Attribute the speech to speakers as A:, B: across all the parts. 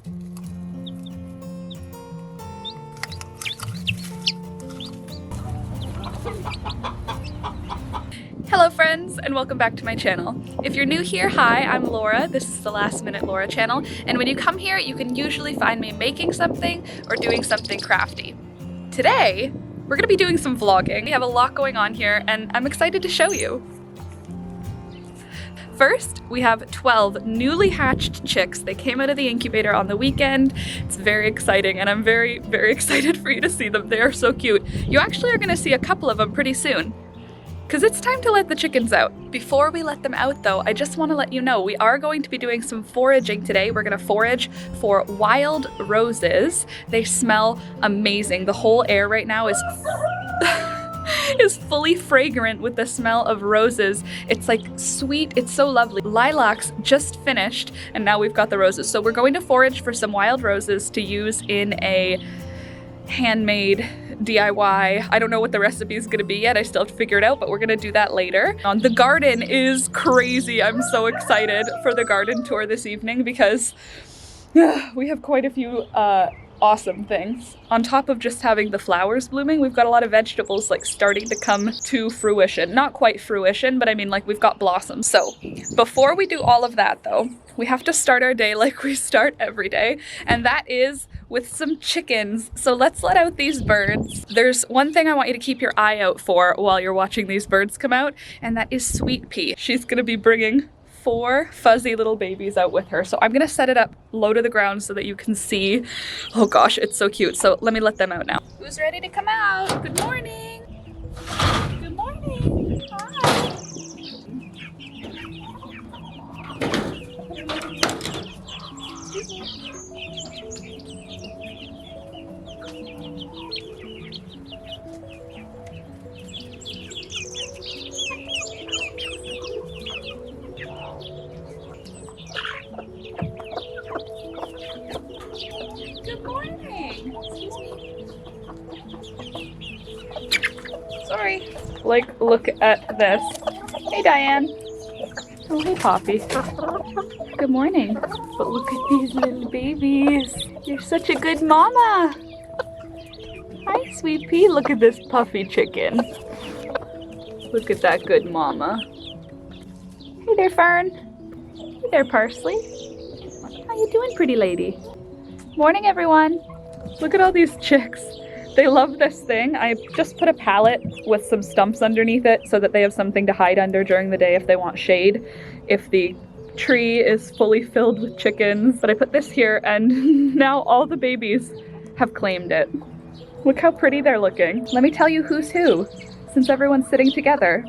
A: Hello friends, and welcome back to my channel. If you're new here, hi, I'm Laura. This is the Last Minute Laura channel, and when you come here, you can usually find me making something or doing something crafty. Today, we're gonna be doing some vlogging. We have a lot going on here, and I'm excited to show you. First, we have 12 newly hatched chicks. They came out of the incubator on the weekend. It's very exciting, and I'm very, very excited for you to see them. They are so cute. You actually are gonna see a couple of them pretty soon, because it's time to let the chickens out. Before we let them out though, I just want to let you know we are going to be doing some foraging today. We're going to forage for wild roses. They smell amazing. The whole air right now is is fully fragrant with the smell of roses. It's like sweet, it's so lovely. Lilacs just finished and now we've got the roses. So we're going to forage for some wild roses to use in a handmade DIY. I don't know what the recipe is gonna be yet. I still have to figure it out, but we're gonna do that later. The garden is crazy. I'm so excited for the garden tour this evening because we have quite a few awesome things. On top of just having the flowers blooming, we've got a lot of vegetables like starting to come to fruition. Not quite fruition, but I mean like we've got blossoms. So before we do all of that though, we have to start our day like we start every day, and that is with some chickens. So let's let out these birds. There's one thing I want you to keep your eye out for while you're watching these birds come out, and that is Sweet Pea. She's gonna be bringing 4 fuzzy little babies out with her. So I'm gonna set it up low to the ground so that you can see. Oh gosh, it's so cute. So let me let them out now. Who's ready to come out? Good morning. Good morning. Hi. Good morning. Excuse me. Sorry. Like, look at this. Hey, Diane. Oh, hey, Poppy. Good morning. But look at these little babies. You're such a good mama. Hi, Sweet Pea. Look at this puffy chicken. Look at that good mama. Hey there, Fern. Hey there, Parsley. How you doing, pretty lady? Morning, everyone. Look at all these chicks. They love this thing. I just put a pallet with some stumps underneath it so that they have something to hide under during the day if they want shade, if the tree is fully filled with chickens. But I put this here and now all the babies have claimed it. Look how pretty they're looking. Let me tell you who's who, since everyone's sitting together.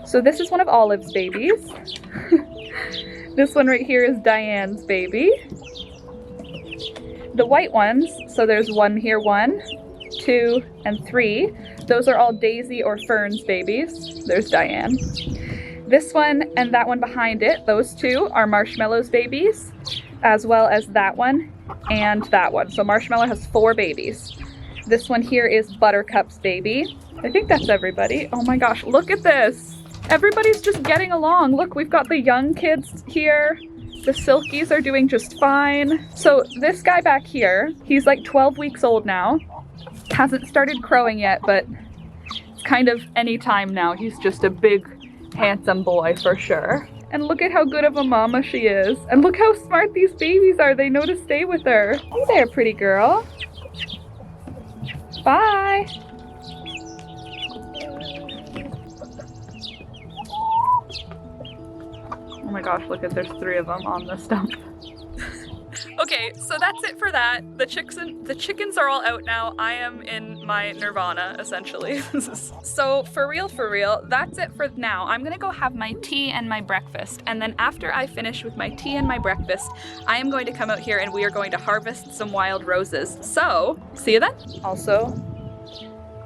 A: So this is one of Olive's babies. This one right here is Diane's baby. The white ones, so there's one here, 1, 2, and 3. Those are all Daisy or Fern's babies. There's Diane. This one and that one behind it, those 2 are Marshmallow's babies, as well as that one and that one. So Marshmallow has 4 babies. This one here is Buttercup's baby. I think that's everybody. Oh my gosh, look at this. Everybody's just getting along. Look, we've got the young kids here. The silkies are doing just fine. So this guy back here, he's like 12 weeks old now. Hasn't started crowing yet, but it's kind of any time now. He's just a big, handsome boy for sure. And look at how good of a mama she is. And look how smart these babies are. They know to stay with her. Hey there, pretty girl. Bye. Oh my gosh, look at, there's 3 of them on the stump. Okay, so that's it for that. The chickens are all out now. I am in my nirvana, essentially. So for real, that's it for now. I'm gonna go have my tea and my breakfast, and then after I finish with my tea and my breakfast, I am going to come out here and we are going to harvest some wild roses. So, see you then. Also,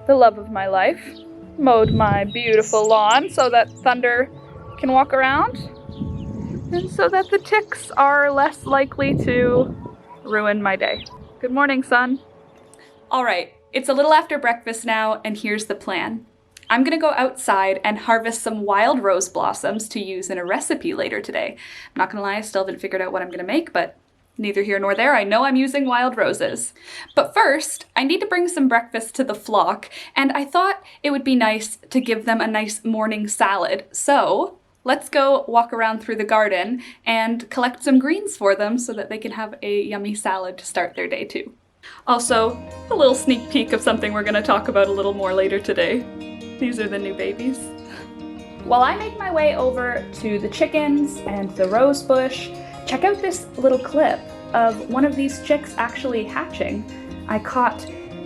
A: the love of my life mowed my beautiful lawn so that Thunder can walk around, and so that the ticks are less likely to ruin my day. Good morning, son. All right, it's a little after breakfast now, and here's the plan. I'm gonna go outside and harvest some wild rose blossoms to use in a recipe later today. I'm not gonna lie, I still haven't figured out what I'm gonna make, but Neither here nor there, I know I'm using wild roses. But first, I need to bring some breakfast to the flock, and I thought it would be nice to give them a nice morning salad. So let's go walk around through the garden and collect some greens for them so that they can have a yummy salad to start their day too. Also, a little sneak peek of something we're gonna talk about a little more later today. These are the new babies. While I make my way over to the chickens and the rose bush, check out this little clip of one of these chicks actually hatching. I caught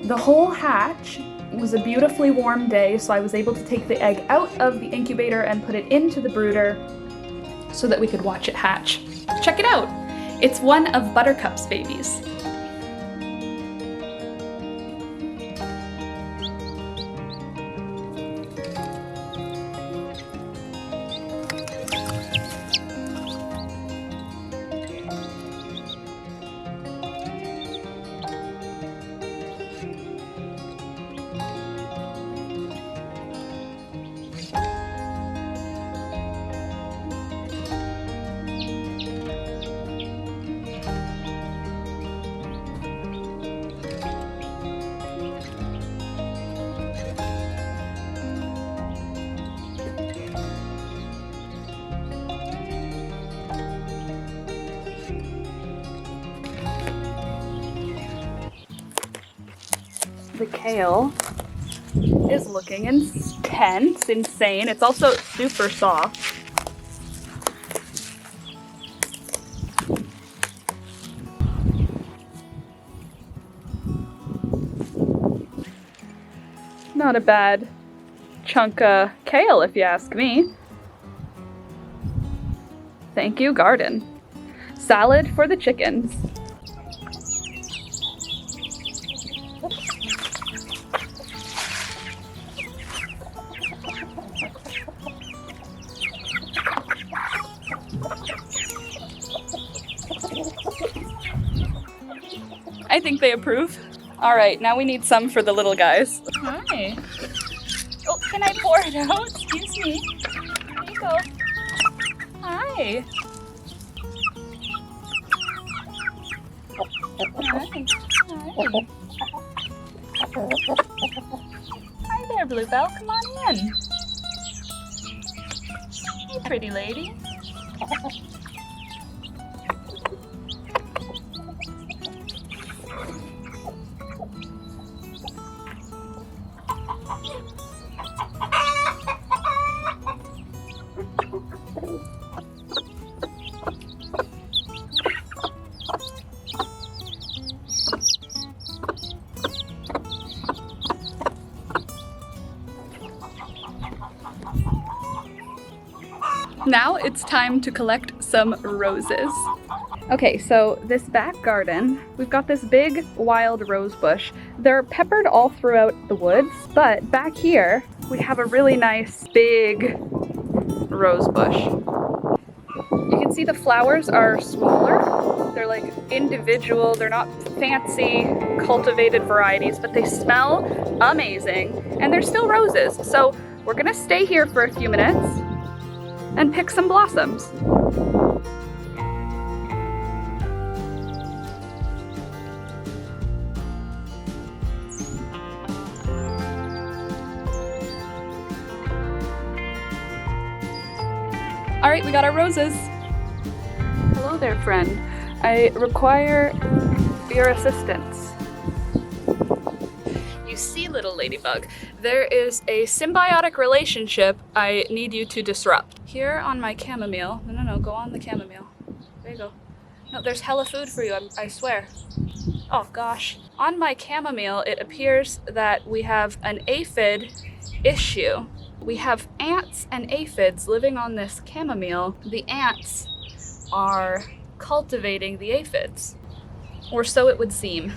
A: the whole hatch. It was a beautifully warm day, so I was able to take the egg out of the incubator and put it into the brooder so that we could watch it hatch. Check it out! It's one of Buttercup's babies. The kale is looking intense, insane. It's also super soft. Not a bad chunk of kale, if you ask me. Thank you, garden. Salad for the chickens. I think they approve. All right, now we need some for the little guys. Hi. Oh, can I pour it out? Excuse me. Here you go. Hi. Hi there, Bluebell. Come on in. Hey, pretty lady. Now it's time to collect some roses. Okay, so this back garden, we've got this big wild rose bush. They're peppered all throughout the woods, but back here we have a really nice big rose bush. You can see the flowers are smaller. They're like individual, they're not fancy cultivated varieties, but they smell amazing and they're still roses. So we're gonna stay here for a few minutes and pick some blossoms. All right, we got our roses. Hello there, friend. I require your assistance. You see, little ladybug, there is a symbiotic relationship I need you to disrupt. Here on my chamomile, no, go on the chamomile. There you go. No, there's hella food for you, I swear. Oh gosh. On my chamomile, it appears that we have an aphid issue. We have ants and aphids living on this chamomile. The ants are cultivating the aphids, or so it would seem.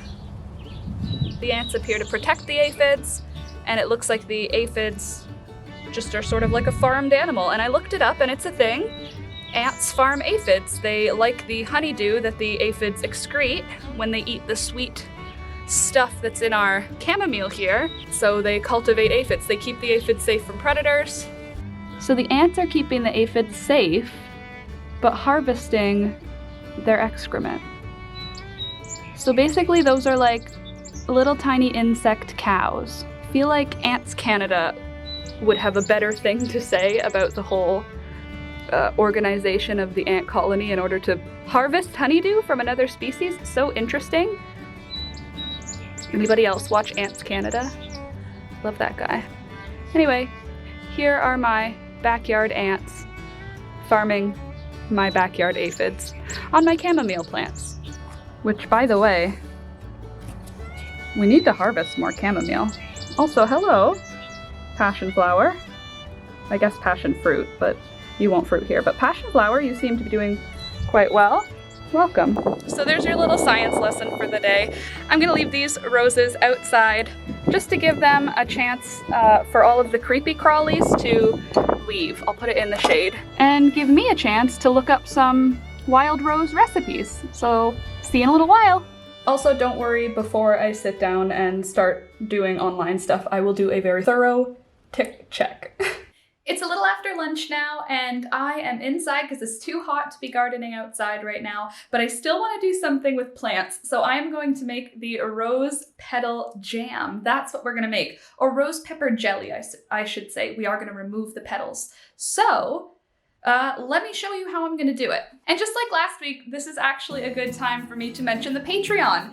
A: The ants appear to protect the aphids, and it looks like the aphids just are sort of like a farmed animal. And I looked it up and it's a thing. Ants farm aphids. They like the honeydew that the aphids excrete when they eat the sweet stuff that's in our chamomile here. So they cultivate aphids. They keep the aphids safe from predators. So the ants are keeping the aphids safe, but harvesting their excrement. So basically those are like little tiny insect cows. I feel like Ants Canada would have a better thing to say about the whole organization of the ant colony in order to harvest honeydew from another species. So interesting. Anybody else watch Ants Canada? Love that guy. Anyway, here are my backyard ants farming my backyard aphids on my chamomile plants. Which, by the way, we need to harvest more chamomile. Also, hello, passion flower. I guess passion fruit, but you won't fruit here. But passion flower, you seem to be doing quite well. Welcome. So there's your little science lesson for the day. I'm gonna leave these roses outside just to give them a chance for all of the creepy crawlies to leave. I'll put it in the shade. And give me a chance to look up some wild rose recipes. So see you in a little while. Also, don't worry, before I sit down and start doing online stuff, I will do a very thorough tick check. It's a little after lunch now, and I am inside because it's too hot to be gardening outside right now, but I still want to do something with plants, so I am going to make the rose petal jam. That's what we're going to make. Or rose pepper jelly, I should say. We are going to remove the petals. So, let me show you how I'm going to do it. And just like last week, this is actually a good time for me to mention the Patreon.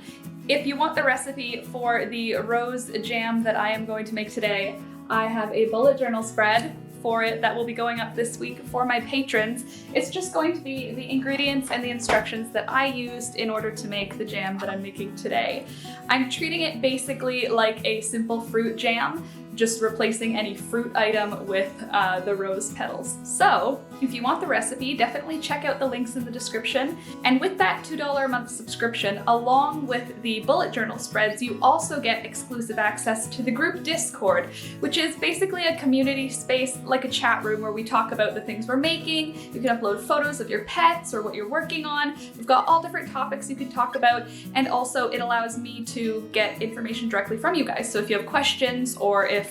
A: If you want the recipe for the rose jam that I am going to make today, I have a bullet journal spread for it that will be going up this week for my patrons. It's just going to be the ingredients and the instructions that I used in order to make the jam that I'm making today. I'm treating it basically like a simple fruit jam, just replacing any fruit item with the rose petals. So if you want the recipe, definitely check out the links in the description. And with that $2 a month subscription, along with the bullet journal spreads, you also get exclusive access to the group Discord, which is basically a community space, like a chat room where we talk about the things we're making. You can upload photos of your pets or what you're working on. We've got all different topics you can talk about, and also it allows me to get information directly from you guys. So if you have questions, or if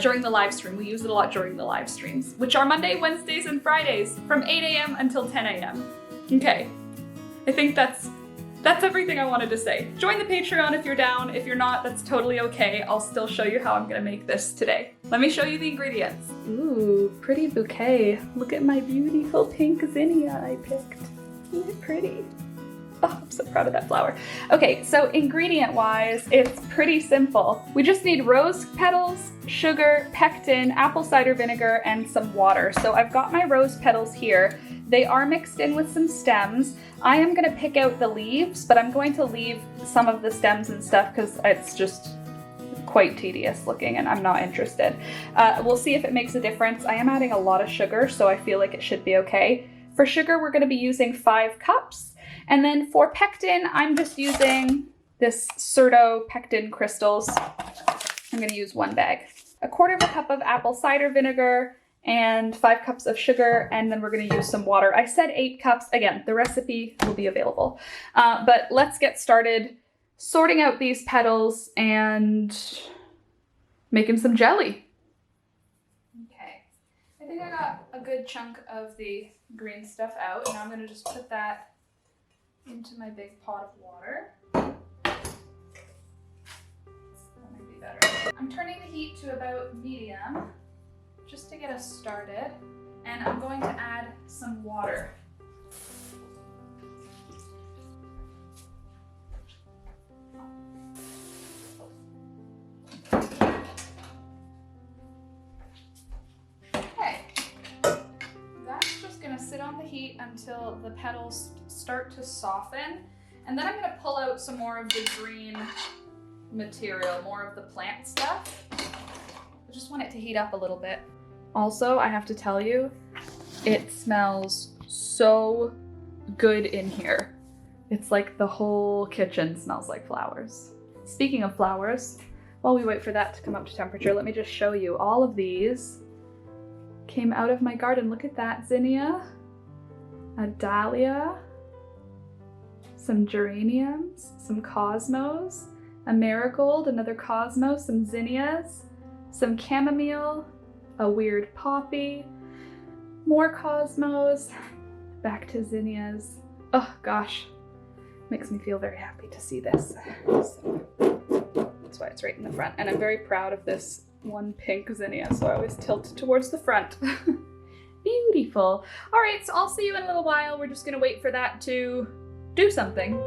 A: during the live stream, we use it a lot during the live streams, which are Monday, Wednesdays, and Fridays from 8 a.m. until 10 a.m. Okay, I think that's everything I wanted to say. Join the Patreon if you're down. If you're not, that's totally okay. I'll still show you how I'm gonna make this today. Let me show you the ingredients. Ooh, pretty bouquet. Look at my beautiful pink zinnia I picked. Isn't it pretty? Oh, I'm so proud of that flower. Okay, so ingredient-wise, it's pretty simple. We just need rose petals, sugar, pectin, apple cider vinegar, and some water. So I've got my rose petals here. They are mixed in with some stems. I am gonna pick out the leaves, but I'm going to leave some of the stems and stuff because it's just quite tedious looking and I'm not interested. We'll see if it makes a difference. I am adding a lot of sugar, so I feel like it should be okay. For sugar, we're gonna be using 5 cups. And then for pectin, I'm just using this Certo pectin crystals. I'm gonna use 1 bag. 1/4 cup of apple cider vinegar and 5 cups of sugar, and then we're gonna use some water. I said 8 cups. Again, the recipe will be available. But let's get started sorting out these petals and making some jelly. Okay, I think I got a good chunk of the green stuff out. Now I'm gonna just put that into my big pot of water. That might be better. I'm turning the heat to about medium just to get us started, and I'm going to add some water. Okay, that's just gonna sit on the heat until the petals start to soften, and then I'm going to pull out some more of the green material, more of the plant stuff. I just want it to heat up a little bit. Also, I have to tell you, it smells so good in here. It's like the whole kitchen smells like flowers. Speaking of flowers, while we wait for that to come up to temperature, let me just show you. All of these came out of my garden. Look at that zinnia, a dahlia, some geraniums, some cosmos, a marigold, another cosmos, some zinnias, some chamomile, a weird poppy, more cosmos, back to zinnias. Oh gosh, Makes me feel very happy to see this. So that's why it's right in the front. And I'm very proud of this one pink zinnia, so I always tilt towards the front. Beautiful. All right, so I'll see you in a little while. We're just gonna wait for that to do something.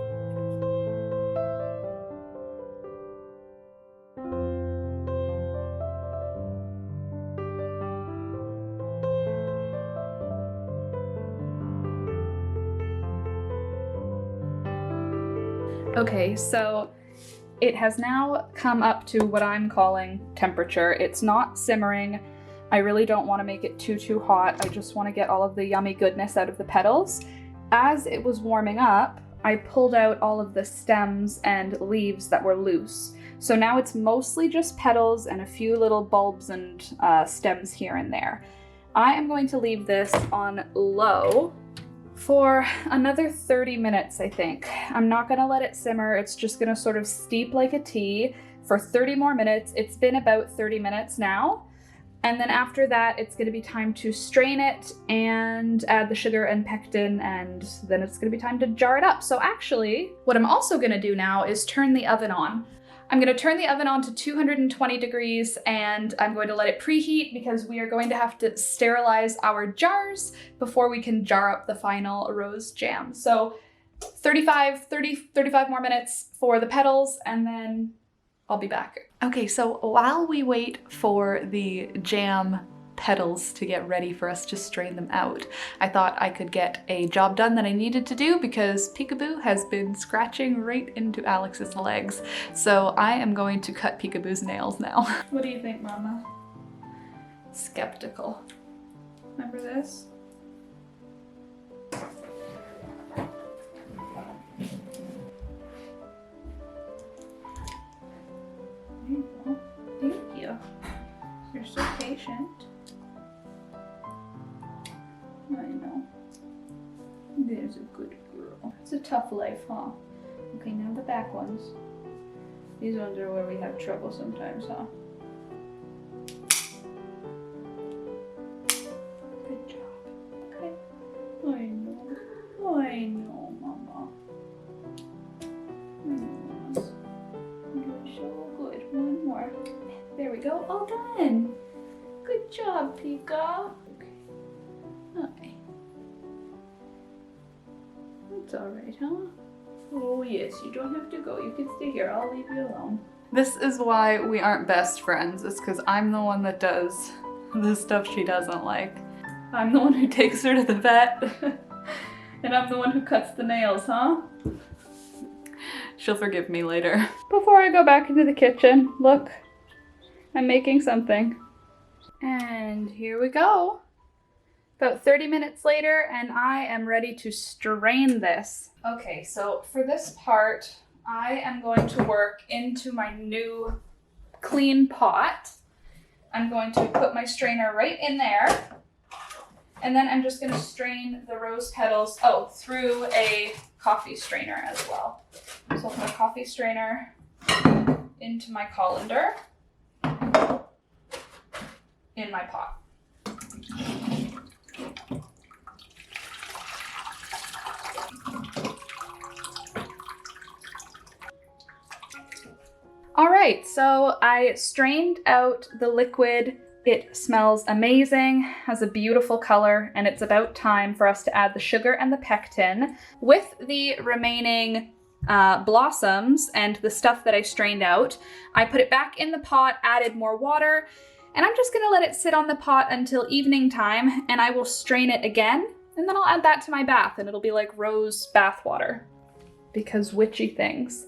A: Okay, so it has now come up to what I'm calling temperature. It's not simmering. I really don't want to make it too hot. I just want to get all of the yummy goodness out of the petals. As it was warming up, I pulled out all of the stems and leaves that were loose. So now it's mostly just petals and a few little bulbs and stems here and there. I am going to leave this on low for another 30 minutes, I think. I'm not gonna let it simmer. It's just gonna sort of steep like a tea for 30 more minutes. It's been about 30 minutes now. And then after that, it's gonna be time to strain it and add the sugar and pectin, and then it's gonna be time to jar it up. So actually, what I'm also gonna do now is turn the oven on. I'm gonna turn the oven on to 220 degrees and I'm going to let it preheat because we are going to have to sterilize our jars before we can jar up the final rose jam. So 35 more minutes for the petals and then I'll be back. Okay, so while we wait for the jam petals to get ready for us to strain them out, I thought I could get a job done that I needed to do because Peekaboo has been scratching right into Alex's legs. So I am going to cut Peekaboo's nails now. What do you think, Mama? Skeptical. Remember this? Thank you. You're so patient. I know. There's a good girl. It's a tough life, huh? Okay, now the back ones. These ones are where we have trouble sometimes, huh? Good job. Okay. I know, Mama. Yes. You're so good. One more. There we go. All done. Good job, Pika. Okay. That's alright, huh? Oh yes, you don't have to go. You can stay here. I'll leave you alone. This is why we aren't best friends. It's because I'm the one that does the stuff she doesn't like. I'm the one who takes her to the vet. And I'm the one who cuts the nails, huh? She'll forgive me later. Before I go back into the kitchen, look, I'm making something. And here we go. About 30 minutes later, and I am ready to strain this. Okay, so for this part, I am going to work into my new clean pot. I'm going to put my strainer right in there, and then I'm just going to strain the rose petals, through a coffee strainer as well. So I'll put a coffee strainer into my colander in my pot. All right, so I strained out the liquid. It smells amazing, has a beautiful color, and it's about time for us to add the sugar and the pectin. With the remaining blossoms and the stuff that I strained out, I put it back in the pot, added more water, and I'm just gonna let it sit on the pot until evening time, and I will strain it again, and then I'll add that to my bath, and it'll be like rose bath water, because witchy things.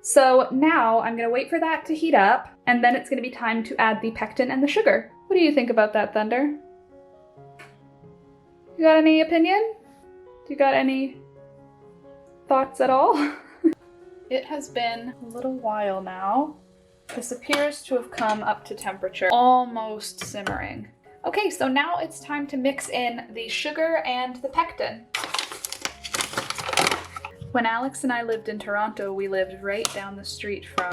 A: So now I'm gonna wait for that to heat up, and then it's gonna be time to add the pectin and the sugar. What do you think about that, Thunder? You got any opinion? Do you got any thoughts at all? It has been a little while now. This appears to have come up to temperature, almost simmering. Okay, so now it's time to mix in the sugar and the pectin. When Alex and I lived in Toronto, we lived right down the street from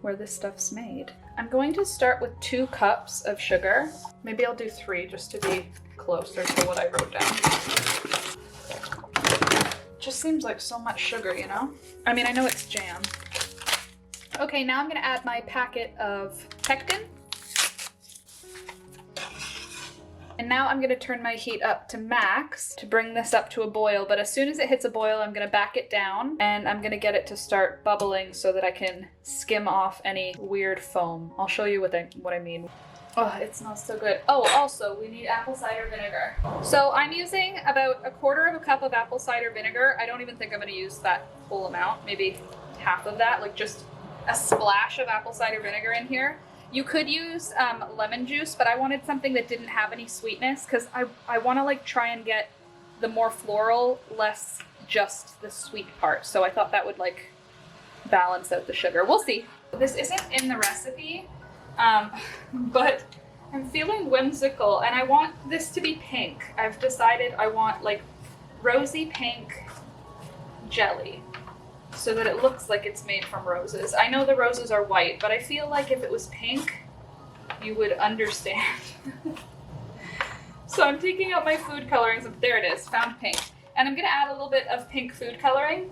A: where this stuff's made. I'm going to start with 2 cups of sugar. Maybe I'll do 3 just to be closer to what I wrote down. just seems like so much sugar, you know? I mean, I know it's jam. Okay, now I'm gonna add my packet of pectin. And now I'm gonna turn my heat up to max to bring this up to a boil, but as soon as it hits a boil, I'm gonna back it down and I'm gonna get it to start bubbling so that I can skim off any weird foam. I'll show you what I mean. Oh, it smells so good. Oh, also, we need apple cider vinegar. So I'm using about 1/4 cup of apple cider vinegar. I don't even think I'm gonna use that whole amount, maybe half of that, like just a splash of apple cider vinegar in here. You could use lemon juice, but I wanted something that didn't have any sweetness because I want to like try and get the more floral, less just the sweet part. So I thought that would like balance out the sugar. We'll see. This isn't in the recipe, but I'm feeling whimsical and I want this to be pink. I've decided I want like rosy pink jelly so that it looks like it's made from roses. I know the roses are white, but I feel like if it was pink, you would understand. So I'm taking out my food coloring. There it is, found pink. And I'm gonna add a little bit of pink food coloring.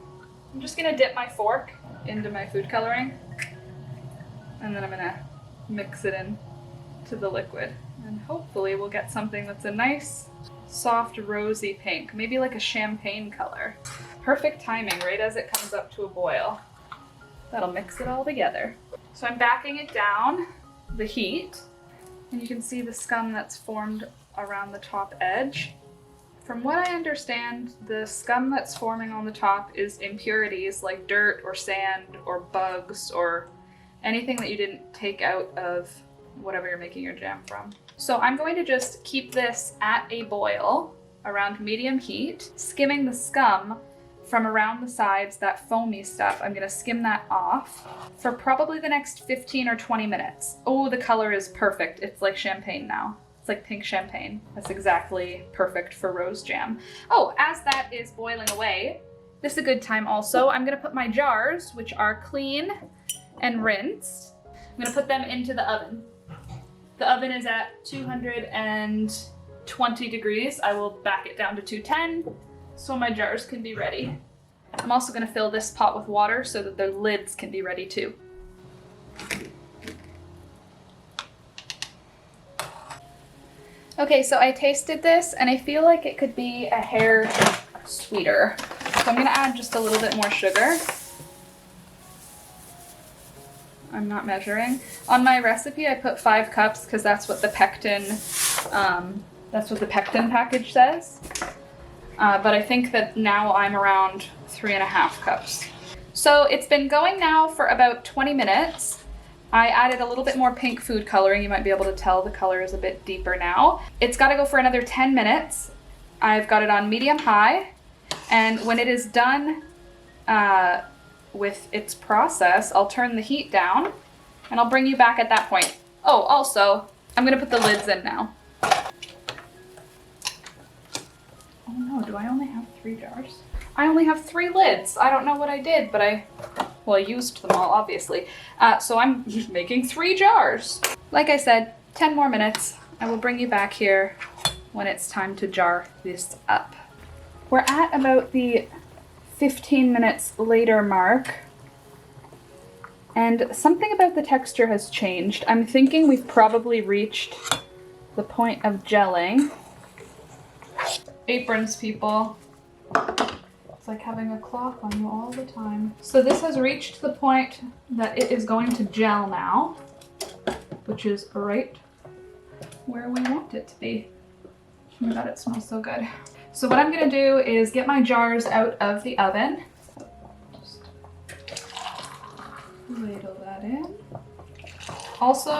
A: I'm just gonna dip my fork into my food coloring. And then I'm gonna mix it in to the liquid. And hopefully we'll get something that's a nice, soft, rosy pink. Maybe like a champagne color. Perfect timing, right as it comes up to a boil. That'll mix it all together. So I'm backing it down, the heat, and you can see the scum that's formed around the top edge. From what I understand, the scum that's forming on the top is impurities like dirt or sand or bugs or anything that you didn't take out of whatever you're making your jam from. So I'm going to just keep this at a boil around medium heat, skimming the scum from around the sides, that foamy stuff. I'm gonna skim that off for probably the next 15 or 20 minutes. Oh, the color is perfect. It's like champagne now. It's like pink champagne. That's exactly perfect for rose jam. Oh, as that is boiling away, this is a good time also. I'm gonna put my jars, which are clean and rinsed. I'm gonna put them into the oven. The oven is at 220 degrees. I will back it down to 210 so my jars can be ready. I'm also gonna fill this pot with water so that the lids can be ready too. Okay, so I tasted this and I feel like it could be a hair sweeter. So I'm gonna add just a little bit more sugar. I'm not measuring. On my recipe, I put 5 cups because that's what the pectin package says. But I think that now I'm around 3.5 cups. So it's been going now for about 20 minutes. I added a little bit more pink food coloring. You might be able to tell the color is a bit deeper now. It's got to go for another 10 minutes. I've got it on medium high. And when it is done with its process, I'll turn the heat down and I'll bring you back at that point. Oh, also, I'm gonna put the lids in now. Oh no, do I only have 3 jars? I only have 3 lids. I don't know what I did, but I used them all, obviously. So I'm making 3 jars. Like I said, 10 more minutes. I will bring you back here when it's time to jar this up. We're at about the 15 minutes later mark, and something about the texture has changed. I'm thinking we've probably reached the point of gelling. Aprons, people. It's like having a cloth on you all the time. So this has reached the point that it is going to gel now, which is right where we want it to be. Oh my god, it smells so good. So what I'm gonna do is get my jars out of the oven. Just ladle that in. Also,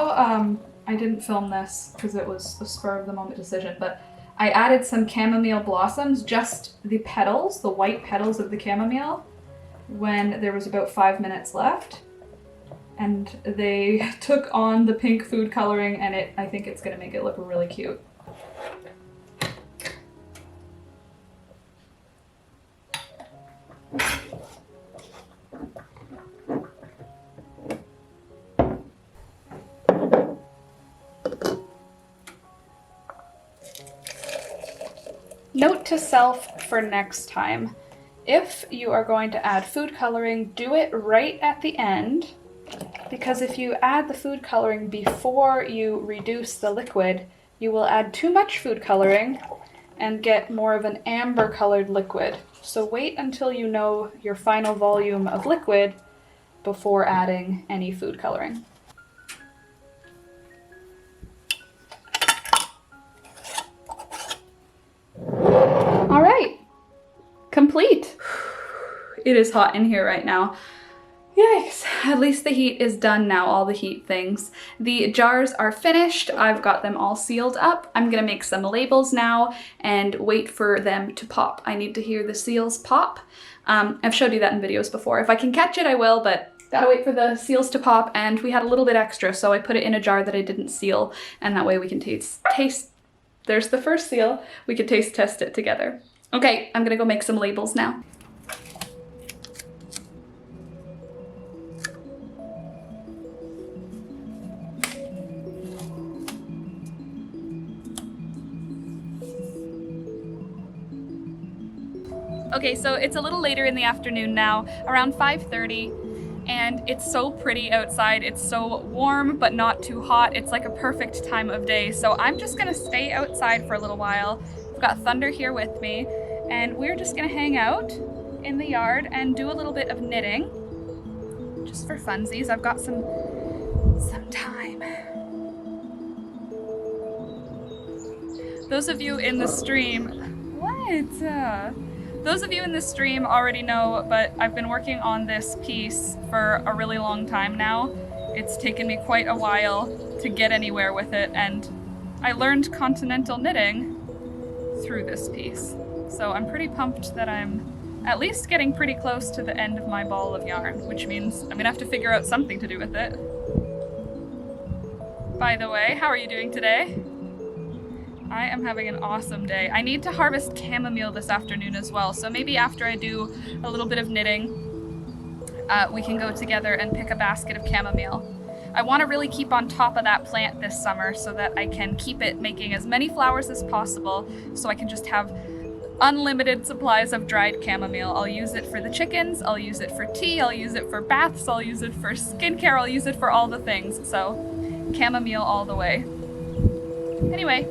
A: I didn't film this because it was a spur of the moment decision, but I added some chamomile blossoms, just the petals, the white petals of the chamomile, when there was about 5 minutes left. And they took on the pink food coloring, and I think it's gonna make it look really cute. Note to self for next time. If you are going to add food coloring, do it right at the end, because if you add the food coloring before you reduce the liquid, you will add too much food coloring and get more of an amber colored liquid. So wait until you know your final volume of liquid before adding any food coloring. All right, complete. It is hot in here right now. Yikes, at least the heat is done now, all the heat things. The jars are finished. I've got them all sealed up. I'm gonna make some labels now and wait for them to pop. I need to hear the seals pop. I've showed you that in videos before. If I can catch it, I will, but gotta wait for the seals to pop, and we had a little bit extra, so I put it in a jar that I didn't seal, and that way we can taste. There's the first seal. We could taste test it together. Okay, I'm gonna go make some labels now. Okay, so it's a little later in the afternoon now, around 5:30, and it's so pretty outside. It's so warm, but not too hot. It's like a perfect time of day. So I'm just gonna stay outside for a little while. I've got Thunder here with me, and we're just gonna hang out in the yard and do a little bit of knitting, just for funsies. I've got some time. Those of you in the stream, those of you in this stream already know, but I've been working on this piece for a really long time now. It's taken me quite a while to get anywhere with it, and I learned continental knitting through this piece. So I'm pretty pumped that I'm at least getting pretty close to the end of my ball of yarn, which means I'm gonna have to figure out something to do with it. By the way, how are you doing today? I am having an awesome day. I need to harvest chamomile this afternoon as well, so maybe after I do a little bit of knitting, we can go together and pick a basket of chamomile. I want to really keep on top of that plant this summer so that I can keep it making as many flowers as possible, so I can just have unlimited supplies of dried chamomile. I'll use it for the chickens, I'll use it for tea, I'll use it for baths, I'll use it for skincare, I'll use it for all the things, so chamomile all the way. Anyway,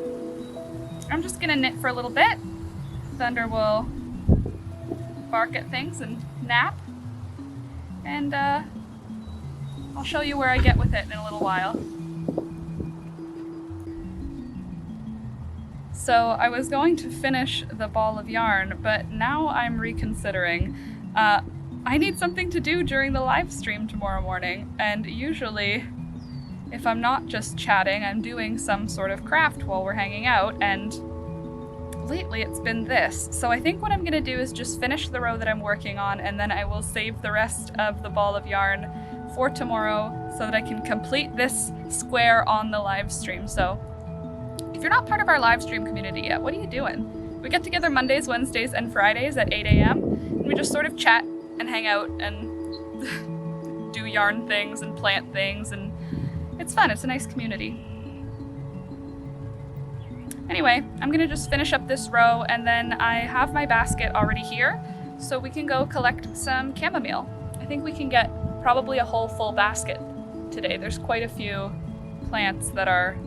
A: I'm just gonna knit for a little bit. Thunder will bark at things and nap. And I'll show you where I get with it in a little while. So I was going to finish the ball of yarn, but now I'm reconsidering. I need something to do during the live stream tomorrow morning, and usually if I'm not just chatting, I'm doing some sort of craft while we're hanging out, and lately it's been this. So I think what I'm gonna do is just finish the row that I'm working on, and then I will save the rest of the ball of yarn for tomorrow so that I can complete this square on the live stream. So if you're not part of our live stream community yet, what are you doing? We get together Mondays, Wednesdays, and Fridays at 8 a.m. and we just sort of chat and hang out and do yarn things and plant things, and it's fun. It's a nice community. Anyway, I'm gonna just finish up this row, and then I have my basket already here, so we can go collect some chamomile. I think we can get probably a whole full basket today. There's quite a few plants that are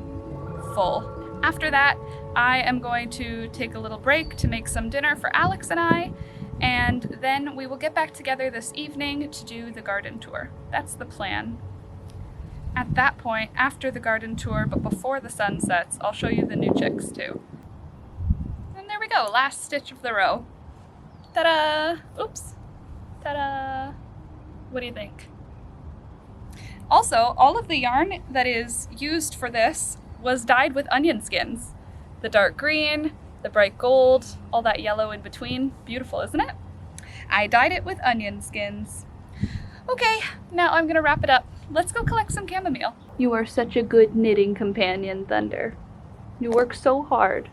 A: full. After that, I am going to take a little break to make some dinner for Alex and I, and then we will get back together this evening to do the garden tour. That's the plan. At that point, after the garden tour, but before the sun sets, I'll show you the new chicks too. And there we go, last stitch of the row. Ta-da! Oops. Ta-da! What do you think? Also, all of the yarn that is used for this was dyed with onion skins. The dark green, the bright gold, all that yellow in between. Beautiful, isn't it? I dyed it with onion skins. Okay, now I'm gonna wrap it up. Let's go collect some chamomile. You are such a good knitting companion, Thunder. You work so hard.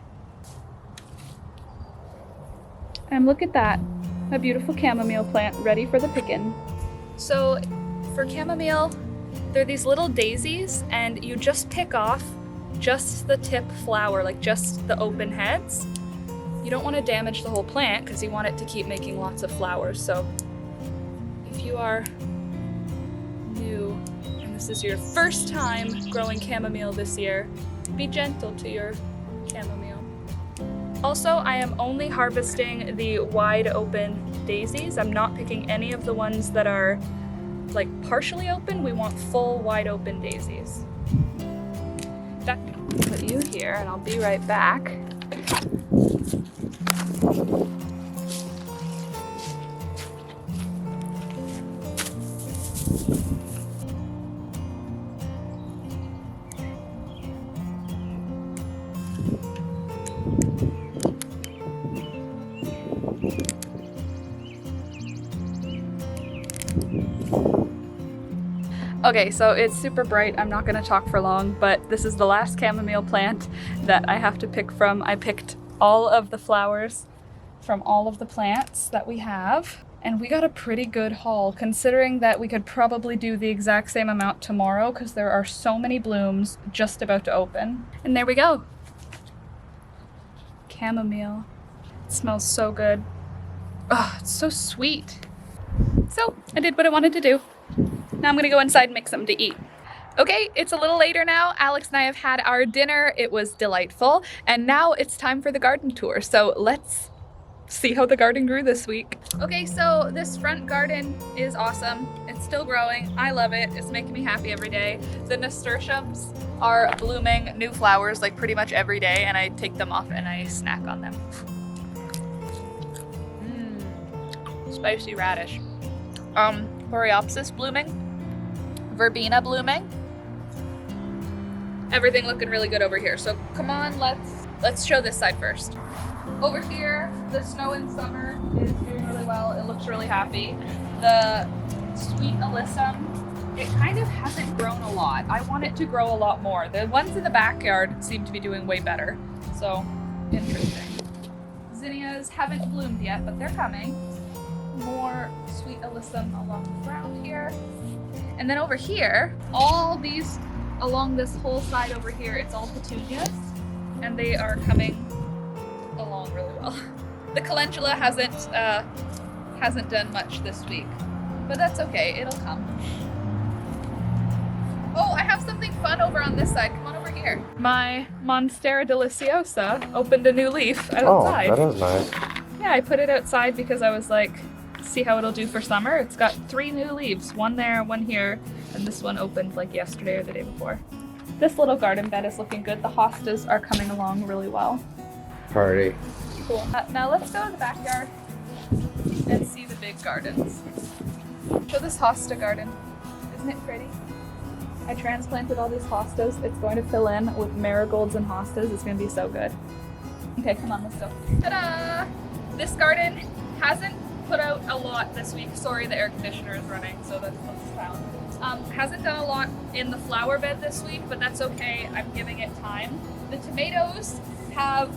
A: And look at that, a beautiful chamomile plant ready for the picking. So for chamomile, they're these little daisies, and you just pick off just the tip flower, like just the open heads. you don't want to damage the whole plant because you want it to keep making lots of flowers. So if you are new and this is your first time growing chamomile this year, be gentle to your chamomile. Also, I am only harvesting the wide open daisies. I'm not picking any of the ones that are like partially open. We want full wide open daisies. Put you here and I'll be right back. Okay, so it's super bright. I'm not gonna talk for long, but this is the last chamomile plant that I have to pick from. I picked all of the flowers from all of the plants that we have, and we got a pretty good haul considering that we could probably do the exact same amount tomorrow because there are so many blooms just about to open. And there we go. Chamomile. It smells so good. Oh, it's so sweet. So I did what I wanted to do. Now I'm gonna go inside and make something to eat. Okay, it's a little later now. Alex and I have had our dinner. It was delightful. And now it's time for the garden tour. So let's see how the garden grew this week. Okay, so this front garden is awesome. It's still growing. I love it. It's making me happy every day. The nasturtiums are blooming new flowers like pretty much every day, and I take them off and I snack on them. Spicy radish. Coreopsis blooming. Verbena blooming. Everything looking really good over here. So come on, let's show this side first. Over here, the snow in summer is doing really well. It looks really happy. The sweet alyssum, it kind of hasn't grown a lot. I want it to grow a lot more. The ones in the backyard seem to be doing way better. So interesting. Zinnias haven't bloomed yet, but they're coming. More sweet alyssum along the ground here. And then over here, all these along this whole side over here, it's all petunias, and they are coming along really well. The calendula hasn't done much this week, but that's okay, it'll come. Oh, I have something fun over on this side. Come on over here. My Monstera deliciosa opened a new leaf outside.
B: Oh, that is nice.
A: Yeah, I put it outside because I was like, see how it'll do for summer. It's got 3 new leaves, one there, one here, and this one opened like yesterday or the day before. This little garden bed is looking good. The hostas are coming along really well.
B: Party.
A: Cool. Now let's go to the backyard and see the big gardens. Show this hosta garden. Isn't it pretty? I transplanted all these hostas. It's going to fill in with marigolds and hostas. It's going to be so good. Okay, come on, let's go. Ta-da! This garden hasn't put out a lot this week. Sorry, the air conditioner is running, so that's what's found. Hasn't done a lot in the flower bed this week, but that's okay. I'm giving it time. The tomatoes have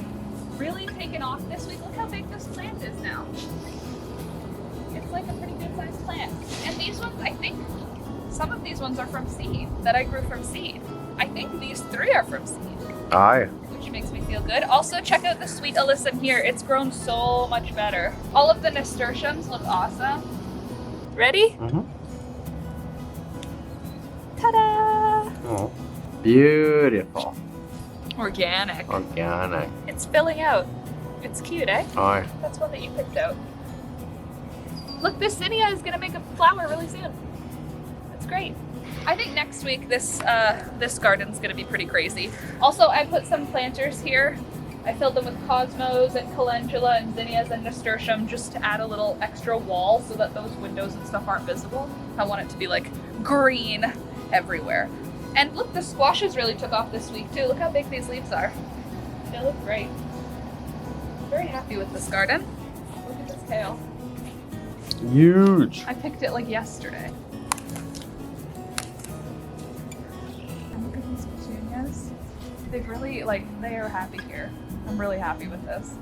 A: really taken off this week. Look how big this plant is now. It's like a pretty good sized plant. And these ones, I think some of these ones are from seed, that I grew from seed. I think these 3 are from seed.
B: Aye.
A: Which makes me feel good. Also, check out the sweet alyssum here. It's grown so much better. All of the nasturtiums look awesome. Ready?
B: Mm-hmm.
A: Ta-da!
B: Oh, beautiful.
A: Organic.
B: Organic.
A: It's filling out. It's cute, eh?
B: Aye.
A: That's one that you picked out. Look, this zinnia is gonna make a flower really soon. That's great. I think next week this garden's gonna be pretty crazy. Also, I put some planters here. I filled them with cosmos and calendula and zinnias and nasturtium just to add a little extra wall so that those windows and stuff aren't visible. I want it to be like green everywhere. And look, the squashes really took off this week too. Look how big these leaves are. They look great. I'm very happy with this garden. Look at this kale.
B: Huge.
A: I picked it like yesterday. And look at these petunias. They've really, they are happy here. I'm really happy with this.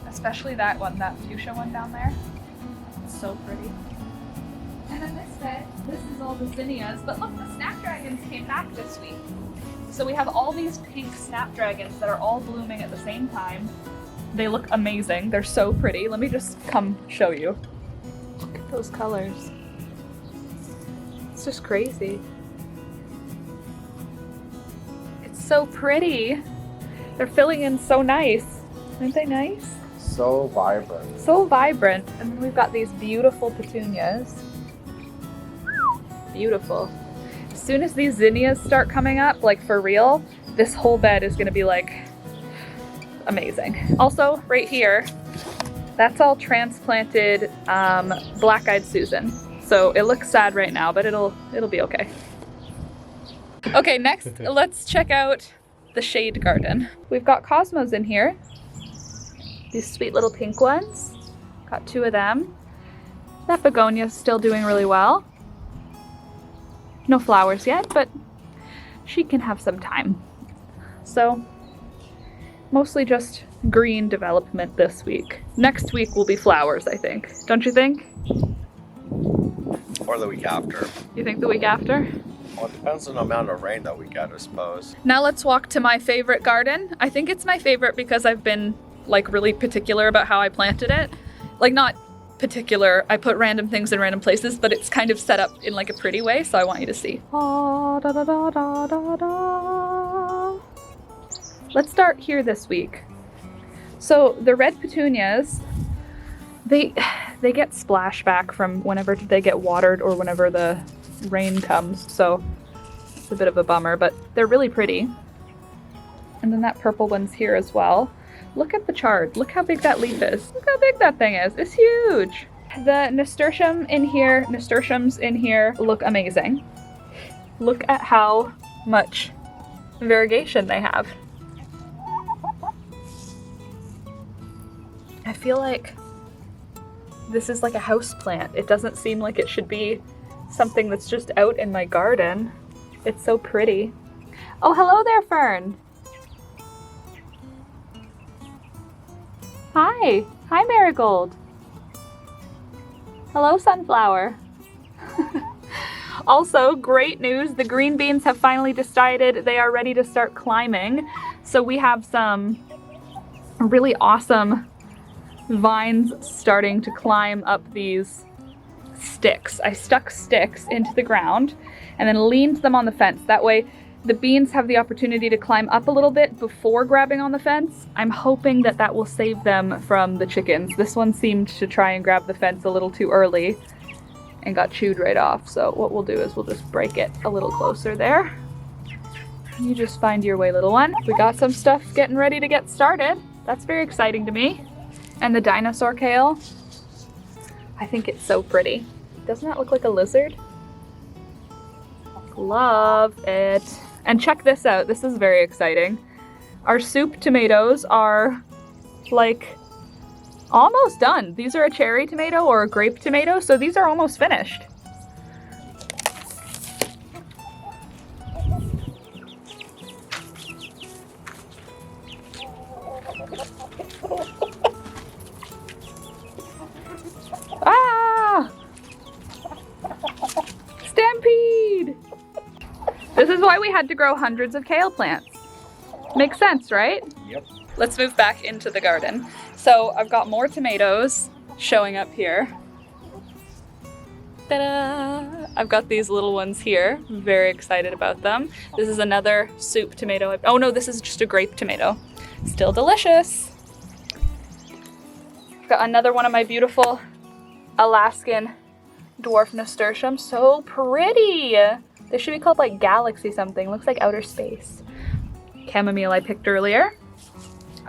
A: Especially that one, that fuchsia one down there. It's so pretty. And then this bed, this is all the zinnias, but look, the snapdragons came back this week. So we have all these pink snapdragons that are all blooming at the same time. They look amazing. They're so pretty. Let me just come show you. Look at those colors. It's just crazy. It's so pretty. They're filling in so nice. Aren't they nice?
B: So vibrant.
A: So vibrant. And then we've got these beautiful petunias. Beautiful. As soon as these zinnias start coming up, like for real, this whole bed is gonna be like amazing. Also, right here, that's all transplanted black-eyed Susan. So it looks sad right now, but it'll be okay. Okay, next let's check out the shade garden. We've got cosmos in here. These sweet little pink ones. Got 2 of them. That begonia's still doing really well. No flowers yet, but she can have some time. So, mostly just green development this week. Next week will be flowers, I think. Don't you think?
B: Or the week after.
A: You think the week after?
B: Well, it depends on the amount of rain that we get, I suppose.
A: Now let's walk to my favorite garden. I think it's my favorite because I've been like really particular about how I planted it. Like not particular, I put random things in random places, but it's kind of set up in like a pretty way, so I want you to see. Let's start here this week. So the red petunias, they get splashback from whenever they get watered or whenever the rain comes, so it's a bit of a bummer, but they're really pretty. And then that purple one's here as well. Look at the chard. Look how big that leaf is. Look how big that thing is. It's huge. The nasturtiums in here look amazing. Look at how much variegation they have. I feel like this is like a house plant. It doesn't seem like it should be something that's just out in my garden. It's so pretty. Oh, hello there, Fern. Hi. Hi, Marigold. Hello, Sunflower. Also, great news. The green beans have finally decided they are ready to start climbing. So we have some really awesome vines starting to climb up these sticks. I stuck sticks into the ground and then leaned them on the fence. That way the beans have the opportunity to climb up a little bit before grabbing on the fence. I'm hoping that that will save them from the chickens. This one seemed to try and grab the fence a little too early and got chewed right off. So what we'll do is we'll just break it a little closer there. You just find your way, little one. We got some stuff getting ready to get started. That's very exciting to me. And the dinosaur kale, I think it's so pretty. Doesn't that look like a lizard? Love it. And check this out. This is very exciting. Our soup tomatoes are like almost done. These are a cherry tomato or a grape tomato, so these are almost finished. Ah! Stampede! This is why we had to grow hundreds of kale plants. Makes sense, right?
B: Yep.
A: Let's move back into the garden. So I've got more tomatoes showing up here. Ta-da! I've got these little ones here. I'm very excited about them. This is another soup tomato. Oh no, this is just a grape tomato. Still delicious. Got another one of my beautiful Alaskan dwarf nasturtium. So pretty. They should be called like galaxy something. Looks like outer space. Chamomile I picked earlier.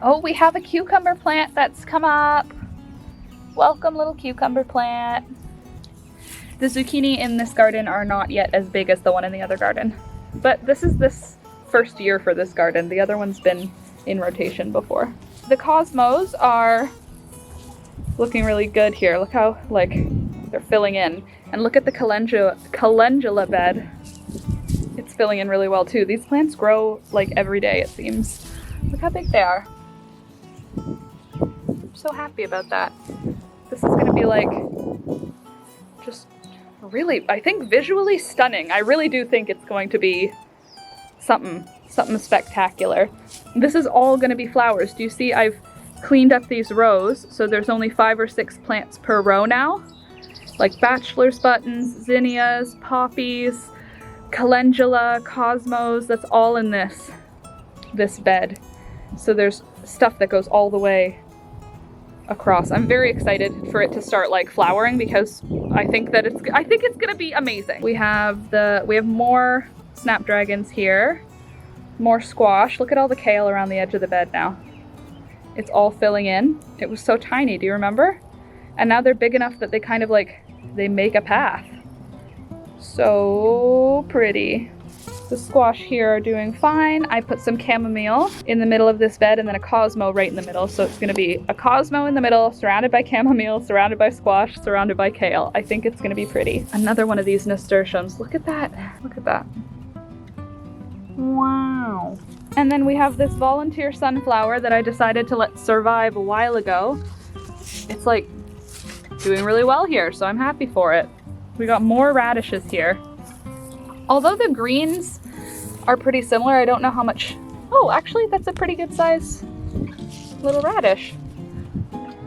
A: Oh, we have a cucumber plant that's come up. Welcome, little cucumber plant. The zucchini in this garden are not yet as big as the one in the other garden. But this is this first year for this garden. The other one's been in rotation before. The cosmos are looking really good here. Look how, like, they're filling in. And look at the calendula bed. It's filling in really well too. These plants grow like every day, it seems. Look how big they are. I'm so happy about that. This is gonna be like, just really, I think visually stunning. I really do think it's going to be something spectacular. This is all gonna be flowers. Do you see I've cleaned up these rows, so there's only 5 or 6 plants per row now. Like bachelor's buttons, zinnias, poppies, calendula, cosmos, that's all in this bed. So there's stuff that goes all the way across. I'm very excited for it to start like flowering because I think it's gonna be amazing. We have more snapdragons here, more squash. Look at all the kale around the edge of the bed now. It's all filling in. It was so tiny, do you remember? And now they're big enough that they kind of like, they make a path. So pretty. The squash here are doing fine. I put some chamomile in the middle of this bed and then a cosmo right in the middle. So it's gonna be a cosmo in the middle, surrounded by chamomile, surrounded by squash, surrounded by kale. I think it's gonna be pretty. Another one of these nasturtiums. Look at that. Look at that. Wow. And then we have this volunteer sunflower that I decided to let survive a while ago. It's like doing really well here, so I'm happy for it. We got more radishes here. Although the greens are pretty similar, I don't know how much. Oh, actually, that's a pretty good size little radish.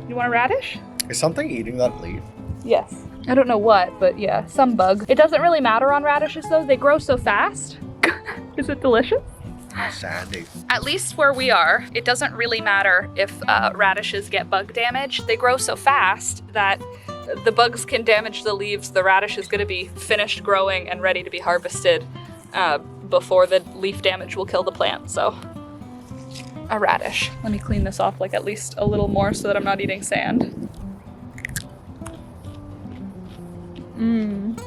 A: You want a radish?
B: Is something eating that leaf?
A: Yes. I don't know what, but yeah, some bug. It doesn't really matter on radishes though, they grow so fast. Is it delicious?
B: Sandy.
A: At least where we are, it doesn't really matter if radishes get bug damage. They grow so fast that the bugs can damage the leaves. The radish is going to be finished growing and ready to be harvested before the leaf damage will kill the plant. So, a radish. Let me clean this off like at least a little more so that I'm not eating sand. Mmm.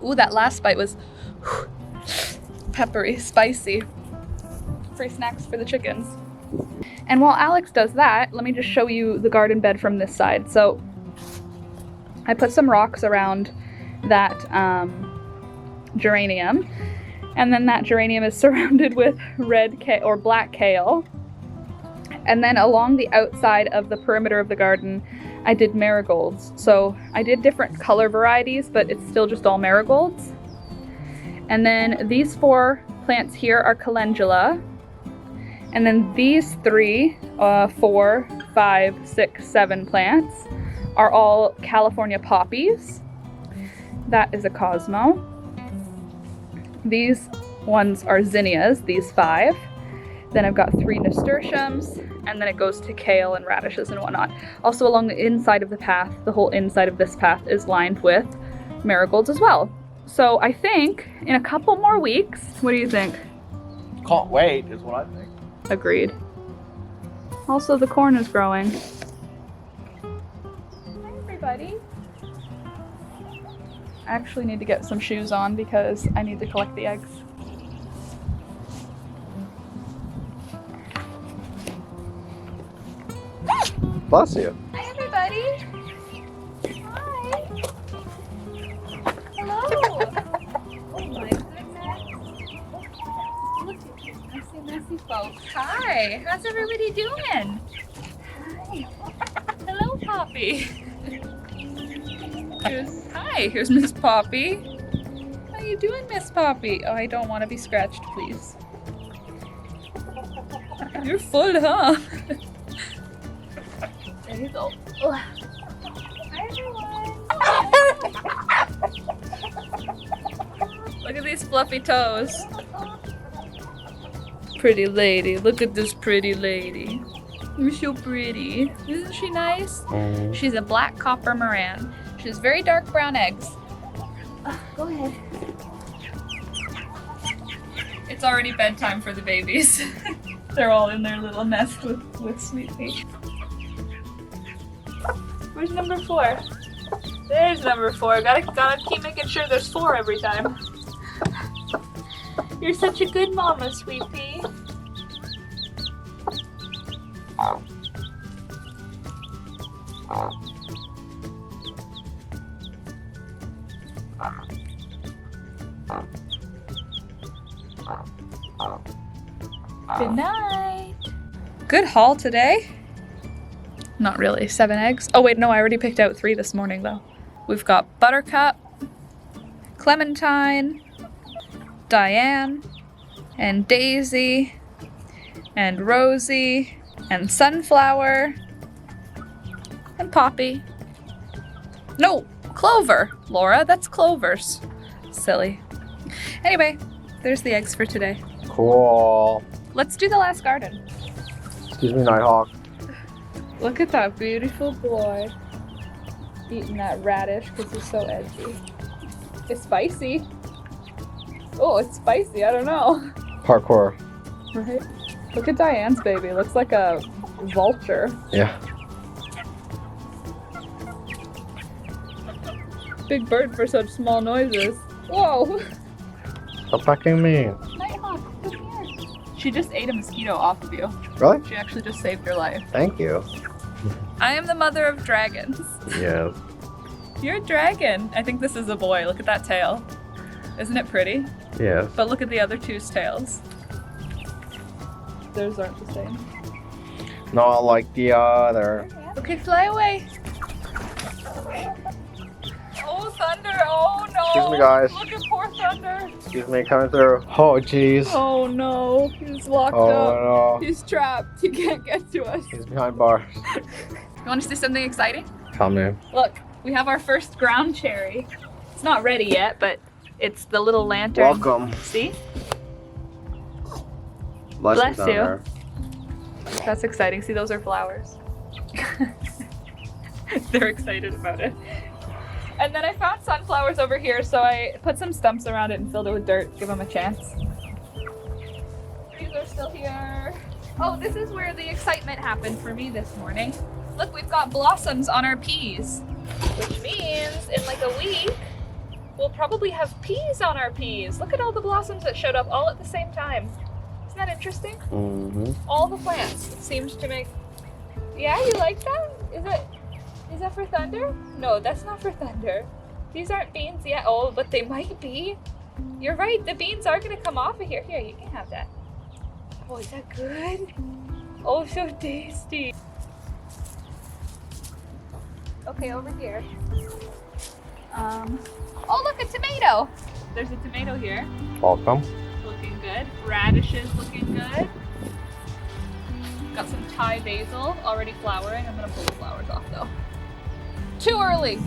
A: Ooh, that last bite was peppery, spicy. Free snacks for the chickens. And while Alex does that, let me just show you the garden bed from this side. So I put some rocks around that geranium, and then that geranium is surrounded with red kale or black kale. And then along the outside of the perimeter of the garden, I did marigolds. So I did different color varieties, but it's still just all marigolds. And then these 4 plants here are calendula. And then these 3, 4, 5, 6, 7 plants are all California poppies. That is a cosmo. These ones are zinnias, these 5. Then I've got 3 nasturtiums, and then it goes to kale and radishes and whatnot. Also along the inside of the path, the whole inside of this path is lined with marigolds as well. So I think in a couple more weeks, what do you think?
B: Can't wait is what I think.
A: Agreed. Also the corn is growing. Hi everybody. I actually need to get some shoes on because I need to collect the eggs.
B: Bless you.
A: Hi everybody. Hi. Hello. Oh my goodness. Look at you messy folks. Hi. How's everybody doing? Hi. Hello, Poppy. Here's Miss Poppy. How you doing, Miss Poppy? Oh, I don't want to be scratched, please. You're full, huh? There you go. Hi everyone. Look at these fluffy toes. Pretty lady. Look at this pretty lady. You're so pretty. Isn't she nice? She's a black copper Moran. She has very dark brown eggs. Go ahead. It's already bedtime for the babies. They're all in their little nest with Sweet Pea. Where's number 4? There's number 4. Gotta keep making sure there's 4 every time. You're such a good mama, Sweet Pea. Good night. Good haul today. Not really. 7 eggs. Oh wait, no, I already picked out 3 this morning though. We've got Buttercup, Clementine, Diane, and Daisy, and Rosie, and Sunflower, and Poppy. No, Clover. Laura, that's Clover's. Silly. Anyway, there's the eggs for today.
B: Cool.
A: Let's do the last garden.
B: Excuse me, Nighthawk.
A: Look at that beautiful boy eating that radish because he's so edgy. It's spicy. Oh, it's spicy. I don't know.
B: Parkour.
A: Right? Look at Diane's baby. Looks like a vulture.
B: Yeah.
A: Big bird for such small noises. Whoa.
B: Stop pecking me.
A: Nighthawk, come here. She just ate a mosquito off of you.
B: Really?
A: She actually just saved your life.
B: Thank you.
A: I am the mother of dragons.
B: Yes.
A: You're a dragon. I think this is a boy. Look at that tail. Isn't it pretty?
B: Yes.
A: But look at the other two's tails. Theirs aren't the same.
B: Not like the other.
A: Okay, fly away. Oh, Thunder. Oh, no.
B: Excuse me, guys.
A: Look at poor Thunder.
B: Excuse me, coming through. Oh, jeez.
A: Oh, no. He's locked
B: Oh,
A: up.
B: no.
A: He's trapped. He can't get to us.
B: He's behind bars.
A: You want to see something exciting?
B: Tell me.
A: Look, we have our first ground cherry. It's not ready yet, but it's the little lantern.
B: Welcome.
A: See?
B: Bless
A: you.
B: Thunder.
A: That's exciting. See, those are flowers. They're excited about it. And then I found sunflowers over here, so I put some stumps around it and filled it with dirt. Give them a chance. These are still here. Oh, this is where the excitement happened for me this morning. Look, we've got blossoms on our peas, which means in like a week, we'll probably have peas on our peas. Look at all the blossoms that showed up all at the same time. Isn't that interesting?
B: Mm-hmm.
A: All the plants seemed to make... Yeah, you like that? Is that for Thunder? No, that's not for Thunder. These aren't beans yet. Oh, but they might be. You're right, the beans are gonna come off of here. Here, you can have that. Oh, is that good? Oh, so tasty. Okay, over here. Oh, look, a tomato. There's a tomato here.
B: Welcome.
A: Looking good. Radishes looking good. Got some Thai basil already flowering. I'm gonna pull the flowers off though. Too early.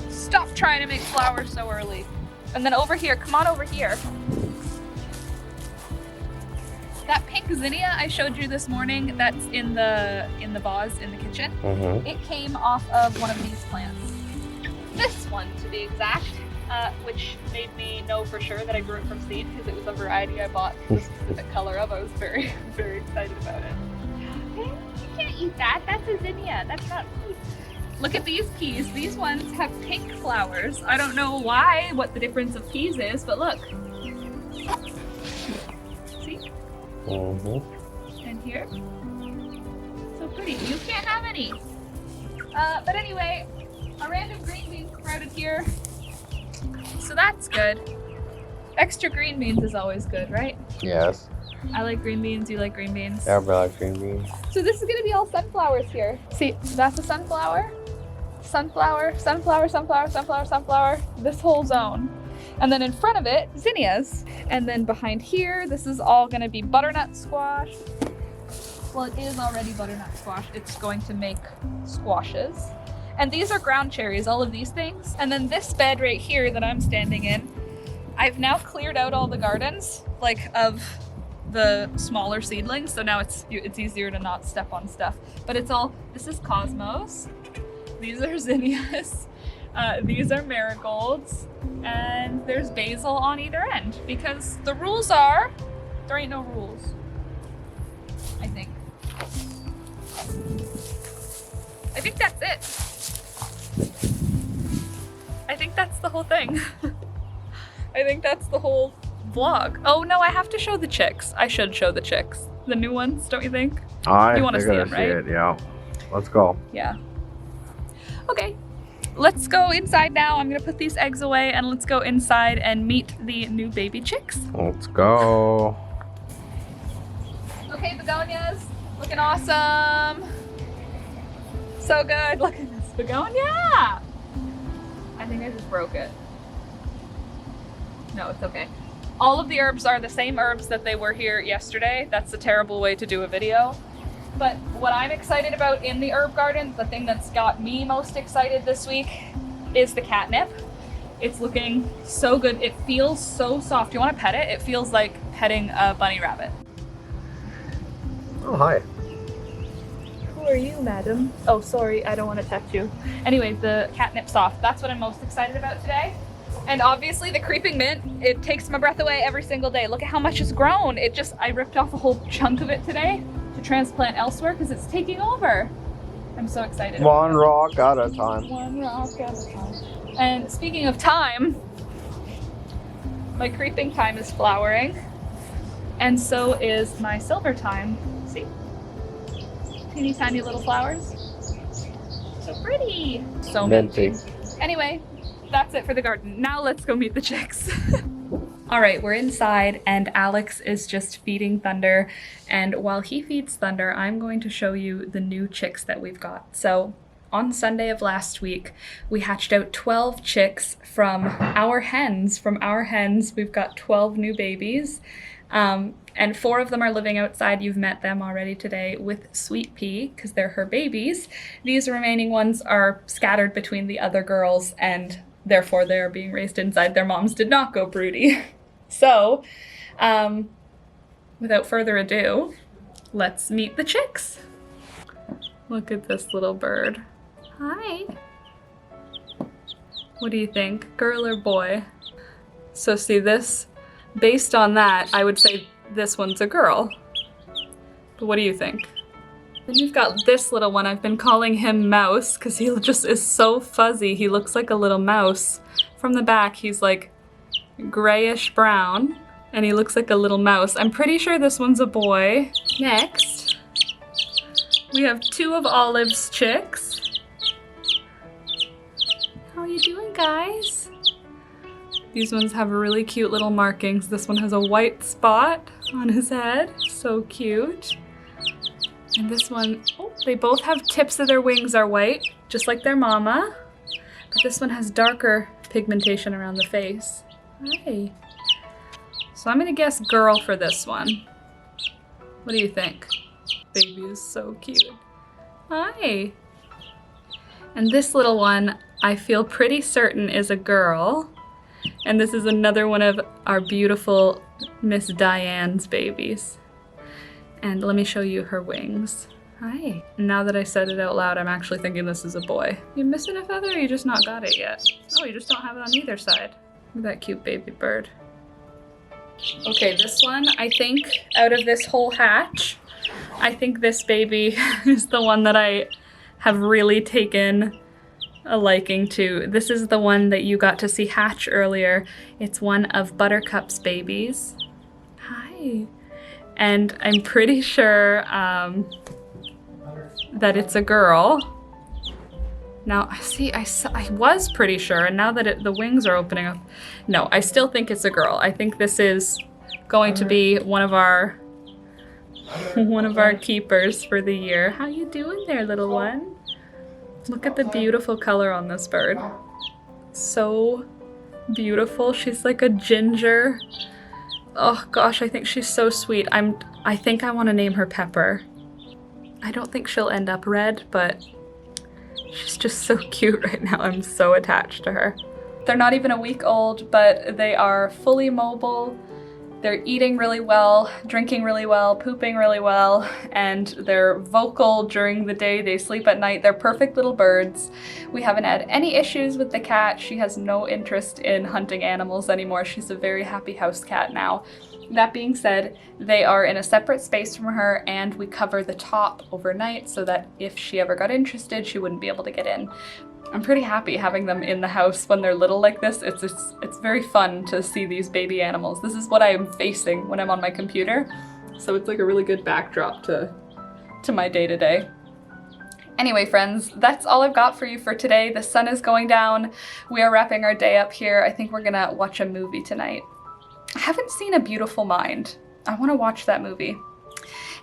A: Stop trying to make flowers so early. And then over here, come on over here. That pink zinnia I showed you this morning, that's in the vase in the kitchen.
B: Mm-hmm.
A: It came off of one of these plants. This one to be exact, which made me know for sure that I grew it from seed because it was a variety I bought the specific color of. I was very, very excited about it. You can't eat that. That's a zinnia. That's not food. Look at these peas. These ones have pink flowers. I don't know why, what the difference of peas is, but look. See?
B: Mm-hmm.
A: And here. So pretty. You can't have any. But anyway, a random green bean sprouted here. So that's good. Extra green beans is always good, right?
B: Yes.
A: I like green beans. You like green beans?
B: Everybody likes green beans.
A: So this is gonna be all sunflowers here. See, that's a sunflower. Sunflower, sunflower, sunflower, sunflower, sunflower. This whole zone. And then in front of it, zinnias. And then behind here, this is all gonna be butternut squash. Well, it is already butternut squash. It's going to make squashes. And these are ground cherries, all of these things. And then this bed right here that I'm standing in, I've now cleared out all the gardens, like of the smaller seedlings. So now it's easier to not step on stuff. But it's all, this is cosmos. These are zinnias. These are marigolds. And there's basil on either end. Because the rules are, there ain't no rules. I think. I think that's it. I think that's the whole thing. I think that's the whole vlog. Oh no, I have to show the chicks. I should show the chicks. The new ones, don't you think? You want to see them, right?
B: It, yeah. Let's go.
A: Yeah. Okay. Let's go inside now. I'm gonna put these eggs away and let's go inside and meet the new baby chicks.
B: Let's go.
A: Okay, begonias, looking awesome. So good. Look at this begonia. I think I just broke it. No, it's okay. All of the herbs are the same herbs that they were here yesterday. That's a terrible way to do a video. But what I'm excited about in the herb garden, the thing that's got me most excited this week, is the catnip. It's looking so good. It feels so soft. You want to pet it? It feels like petting a bunny rabbit.
B: Oh, hi.
A: Who are you, madam? Oh, sorry, I don't want to touch you. Anyway, the catnip soft. That's what I'm most excited about today. And obviously the creeping mint, it takes my breath away every single day. Look at how much it's grown. I ripped off a whole chunk of it today to transplant elsewhere because it's taking over. I'm so excited.
B: One rock at a time.
A: One rock at a time. And speaking of time, my creeping thyme is flowering. And so is my silver thyme. See? Teeny tiny little flowers. So pretty. So minty. Anyway, that's it for the garden. Now let's go meet the chicks. All right, we're inside and Alex is just feeding Thunder. And while he feeds Thunder, I'm going to show you the new chicks that we've got. So on Sunday of last week, we hatched out 12 chicks from our hens. We've got 12 new babies. And 4 of them are living outside. You've met them already today with Sweet Pea because they're her babies. These remaining ones are scattered between the other girls and therefore they're being raised inside. Their moms did not go broody. So, without further ado, let's meet the chicks. Look at this little bird. Hi. What do you think, girl or boy? So see this, based on that, I would say this one's a girl. But what do you think? Then you've got this little one. I've been calling him Mouse because he just is so fuzzy. He looks like a little mouse. From the back, he's like grayish brown and he looks like a little mouse. I'm pretty sure this one's a boy. Next, we have 2 of Olive's chicks. How are you doing, guys? These ones have really cute little markings. This one has a white spot on his head. So cute. And this one, oh, they both have tips of their wings are white, just like their mama. But this one has darker pigmentation around the face. Hi. So I'm gonna guess girl for this one. What do you think? Baby is so cute. Hi. And this little one, I feel pretty certain is a girl. And this is another one of our beautiful Miss Diane's babies. And let me show you her wings. Hi. Now that I said it out loud, I'm actually thinking this is a boy. You missing a feather or you just not got it yet? Oh, you just don't have it on either side. Look at that cute baby bird. Okay, this one, I think, out of this whole hatch, I think this baby is the one that I have really taken a liking to. This is the one that you got to see hatch earlier. It's one of Buttercup's babies. Hi. And I'm pretty sure that it's a girl. Now, see, I was pretty sure, and now that the wings are opening up, no, I still think it's a girl. I think this is going to be one of our keepers for the year. How you doing there, little one? Look at the beautiful color on this bird. So beautiful. She's like a ginger. Oh gosh, I think she's so sweet. I think I want to name her Pepper. I don't think she'll end up red, but she's just so cute right now. I'm so attached to her. They're not even a week old, but they are fully mobile. They're eating really well, drinking really well, pooping really well, and they're vocal during the day. They sleep at night. They're perfect little birds. We haven't had any issues with the cat. She has no interest in hunting animals anymore. She's a very happy house cat now. That being said, they are in a separate space from her, and we cover the top overnight so that if she ever got interested, she wouldn't be able to get in. I'm pretty happy having them in the house when they're little like this. It's very fun to see these baby animals. This is what I am facing when I'm on my computer, so it's like a really good backdrop to my day-to-day. Anyway, friends, that's all I've got for you for today. The sun is going down. We are wrapping our day up here. I think we're gonna watch a movie tonight. I haven't seen A Beautiful Mind. I want to watch that movie.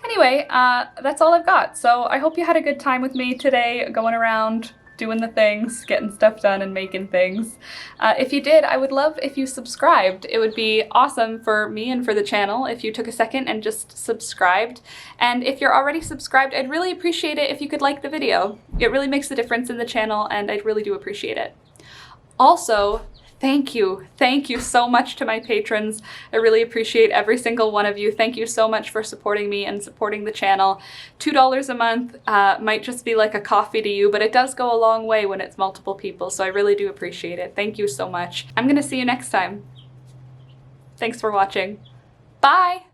A: Anyway, that's all I've got. So I hope you had a good time with me today, going around doing the things, getting stuff done and making things. If you did, I would love if you subscribed. It would be awesome for me and for the channel if you took a second and just subscribed. And if you're already subscribed, I'd really appreciate it if you could like the video. It really makes a difference in the channel and I really do appreciate it. Also, thank you so much to my patrons. I really appreciate every single one of you. Thank you so much for supporting me and supporting the channel. $2 a month might just be like a coffee to you, but it does go a long way when it's multiple people, so I really do appreciate it. Thank you so much. I'm gonna see you next time. Thanks for watching. Bye!